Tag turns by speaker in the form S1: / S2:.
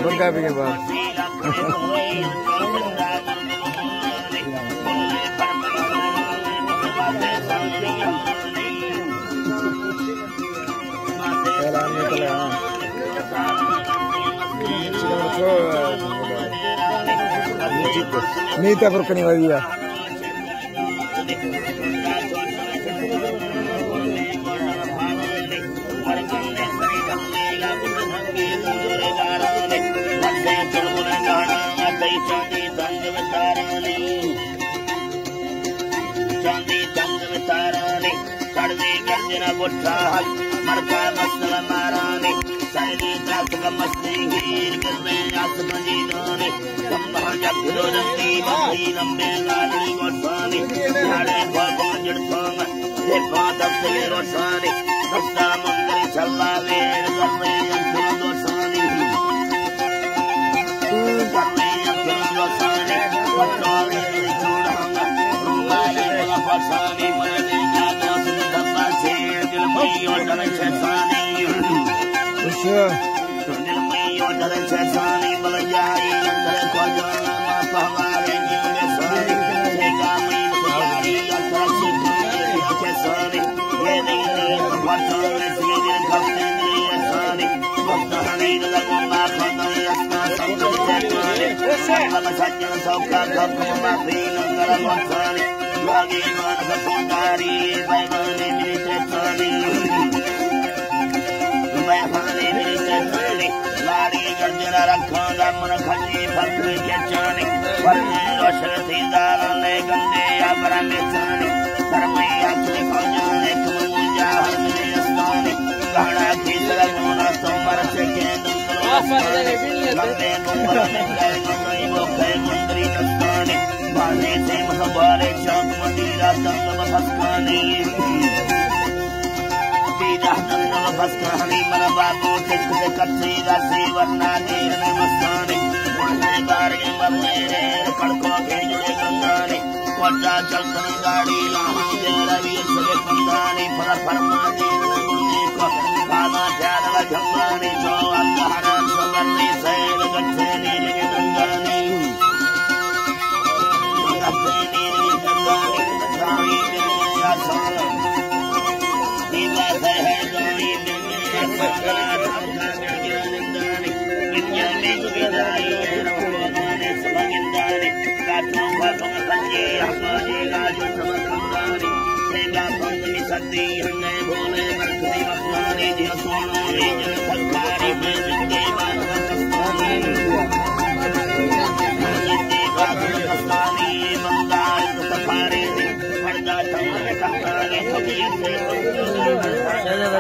S1: उनका भी बात नीता पर कनी वाली मरका मसल माराने साइडी जात मस्ती गिर करने जात बजीदाने संभाजा फिरोजंती बंदी लंबे गाड़ी गोठाने झाड़े भागों जड़सांग ये पादप से रोसाने सस्ता मंदिर चला वेर करने यंत्र दोसाने करने यंत्र दोसाने पटोले चूड़ांगा रुमाले फसाने मरने जाता सुंदर से दिल में और चेतानी दिल में और चेतानी बल जाए अंदर को जाना पहवारे जीवन सारी तेगा में तुम्हारी यात्रा से चेतानी ये नहीं पटोले से दिल खपने नहीं सारी पटोले लगो मां खाना यात्रा सब चेतानी बल सज्जन सबका खप में दिन अंदर सारी लागे मान सपोंदारी बैगने मेरे चेतानी बैगने मेरे चेतानी लाड़ी गर्जना रखा मन खजी भक्त के चाने परमे रोशनी दाने गंदे अमर में चाने धर्मे आत्मे खोजाने तुम जाहर में स्थाने गाना की सरगुना तुमर से के लंबे नंबर में गए मई मोखे मंत्री स्थाने बाने से मसवारे चाक मंदिरा तंग फसकाने तीजा तंग फसकाने मन बाबू सिख से कच्चे राशि वरना देर मस्ताने मुझे बारे मरने रे कड़कों के जुड़े गंगाने कोटा चलकर गाड़ी लाहौं दे रवि से कंदाने फर फरमा देर मुझे को काना जाना झंगाने जो अल्लाह सवरने से गच्छे नीले गंगाने
S2: चलो